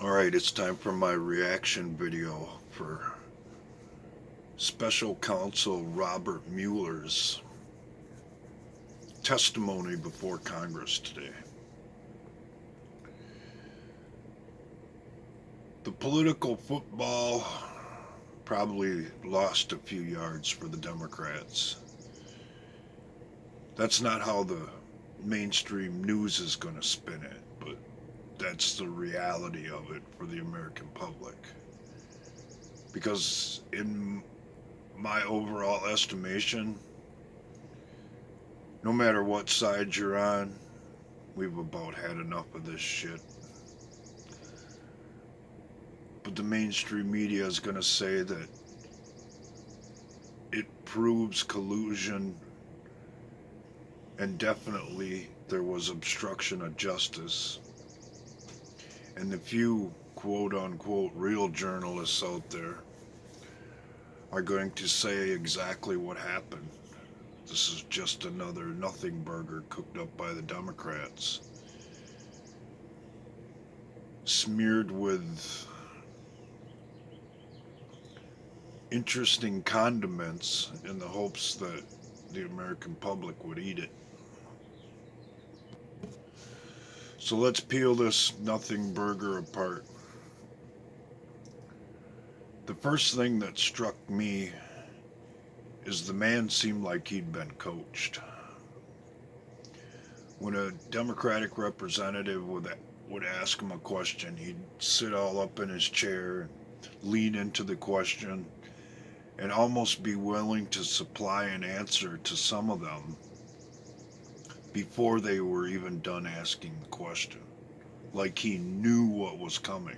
Alright, it's time for my reaction video for Special Counsel Robert Mueller's testimony before Congress today. The political football probably lost a few yards for the Democrats. That's not how the mainstream news is going to spin it, but that's the reality of it for the American public. Because in my overall estimation, no matter what side you're on, we've about had enough of this shit. But the mainstream media is going to say that it proves collusion, and definitely there was obstruction of justice. And the few quote unquote real journalists out there are going to say exactly what happened. This is just another nothing burger cooked up by the Democrats, smeared with interesting condiments in the hopes that the American public would eat it. So let's peel this nothing burger apart. The first thing that struck me is the man seemed like he'd been coached. When a Democratic representative would ask him a question, he'd sit all up in his chair, lean into the question, and almost be willing to supply an answer to some of them before they were even done asking the question. Like he knew what was coming.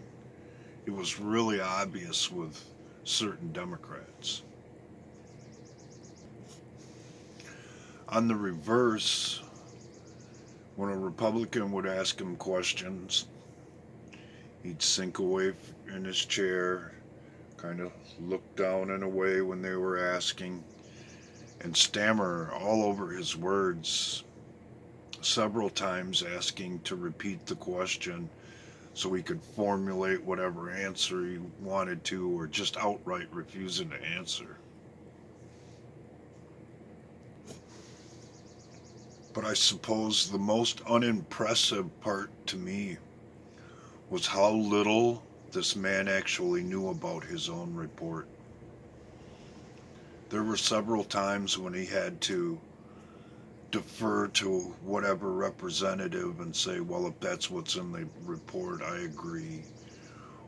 It was really obvious with certain Democrats. On the reverse, when a Republican would ask him questions, he'd sink away in his chair, kind of look down and away when they were asking, and stammer all over his words, several times asking to repeat the question so he could formulate whatever answer he wanted to, or just outright refusing to answer. But I suppose the most unimpressive part to me was how little this man actually knew about his own report. There were several times when he had to defer to whatever representative and say, well, if that's what's in the report, I agree.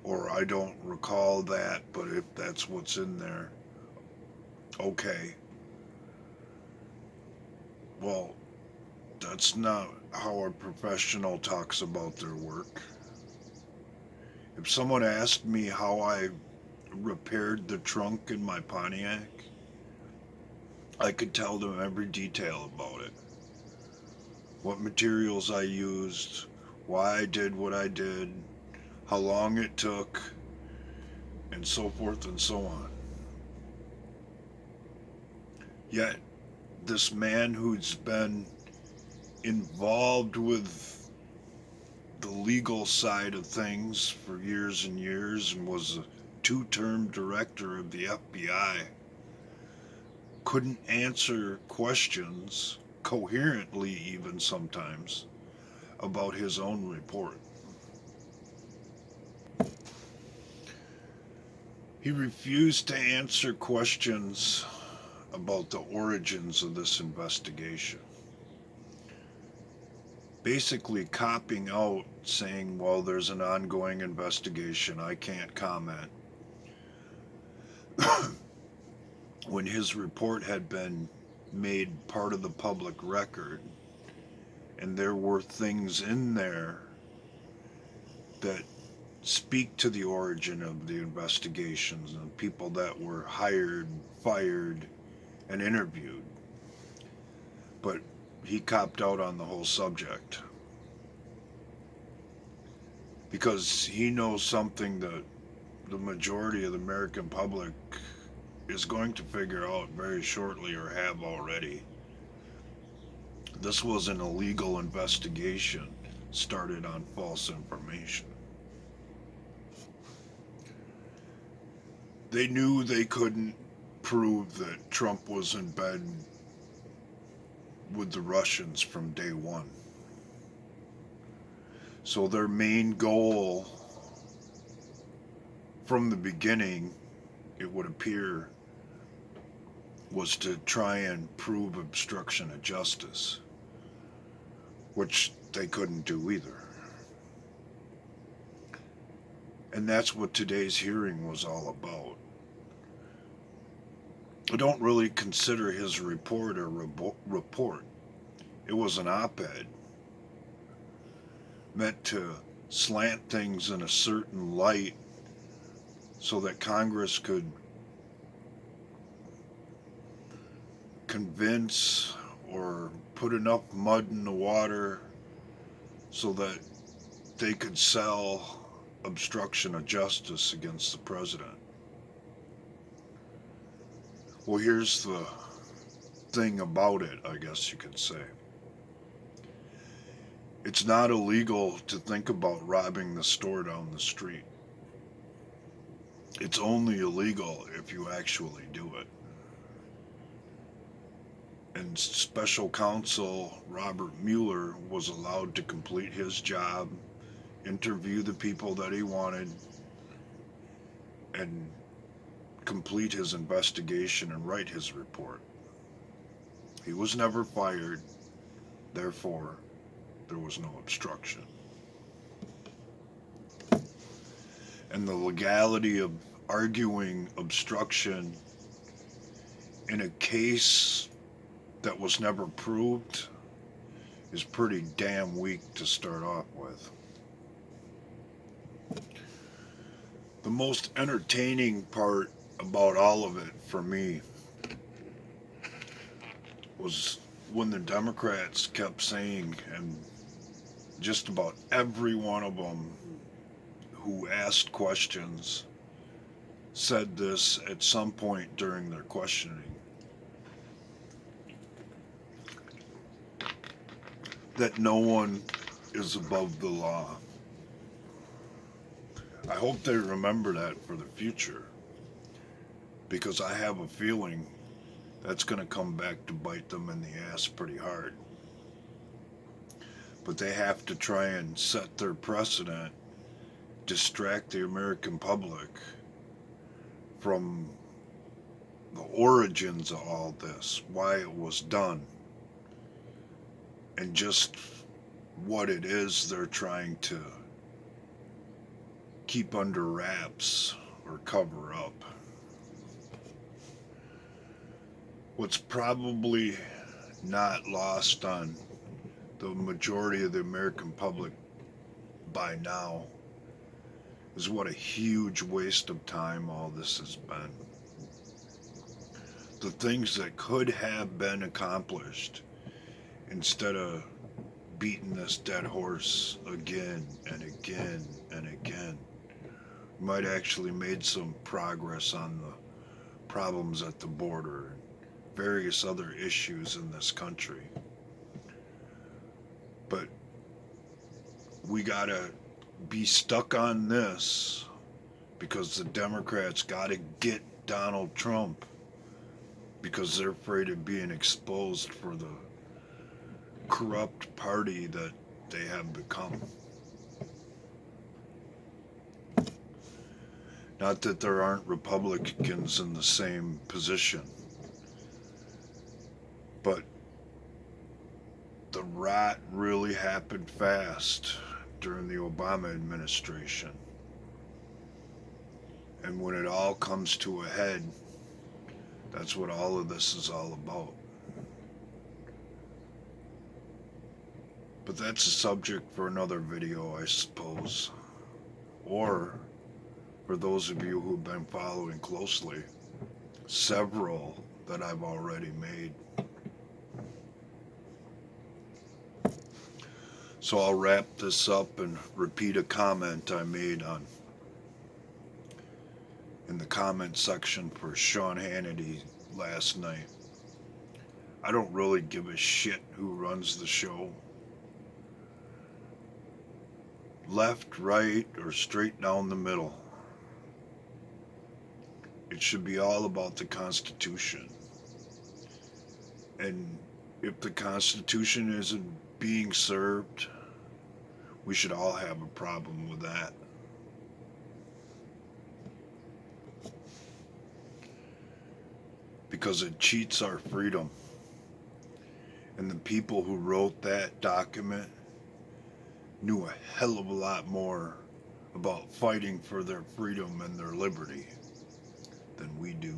Or I don't recall that, but if that's what's in there, okay. Well, that's not how a professional talks about their work. If someone asked me how I repaired the trunk in my Pontiac, I could tell them every detail about it. What materials I used, why I did what I did, how long it took, and so forth and so on. Yet, this man who's been involved with the legal side of things for years and years and was a two-term director of the FBI couldn't answer questions coherently, even sometimes, about his own report. He refused to answer questions about the origins of this investigation, basically copping out, saying, well, there's an ongoing investigation, I can't comment, when his report had been made part of the public record, and there were things in there that speak to the origin of the investigations and people that were hired, fired, and interviewed. But he copped out on the whole subject because he knows something that the majority of the American public is going to figure out very shortly, or have already. This was an illegal investigation started on false information. They knew they couldn't prove that Trump was in bed with the Russians from day one. So their main goal from the beginning, it would appear, was to try and prove obstruction of justice, which they couldn't do either. And that's what today's hearing was all about. I don't really consider his report a report. It was an op-ed meant to slant things in a certain light so that Congress could convince or put enough mud in the water so that they could sell obstruction of justice against the president. Well, here's the thing about it, I guess you could say. It's not illegal to think about robbing the store down the street. It's only illegal if you actually do it. And special counsel Robert Mueller was allowed to complete his job, interview the people that he wanted, and complete his investigation and write his report. He was never fired, therefore there was no obstruction. And the legality of arguing obstruction in a case that was never proved is pretty damn weak to start off with. The most entertaining part about all of it for me was when the Democrats kept saying, and just about every one of them who asked questions said this at some point during their questioning, that no one is above the law. I hope they remember that for the future, because I have a feeling that's going to come back to bite them in the ass pretty hard. But they have to try and set their precedent, distract the American public from the origins of all this, why it was done, and just what it is they're trying to keep under wraps or cover up. What's probably not lost on the majority of the American public by now is what a huge waste of time all this has been. The things that could have been accomplished, instead of beating this dead horse again and again and again, might actually made some progress on the problems at the border and various other issues in this country. But we gotta be stuck on this because the Democrats gotta get Donald Trump, because they're afraid of being exposed for the corrupt party that they have become. Not that there aren't Republicans in the same position, but the rot really happened fast during the Obama administration. And when it all comes to a head, that's what all of this is all about. But that's a subject for another video, I suppose. Or, for those of you who've been following closely, several that I've already made. So I'll wrap this up and repeat a comment I made in the comment section for Sean Hannity last night. I don't really give a shit who runs the show. Left, right, or straight down the middle. It should be all about the Constitution. And if the Constitution isn't being served, we should all have a problem with that. Because it cheats our freedom. And the people who wrote that document knew a hell of a lot more about fighting for their freedom and their liberty than we do.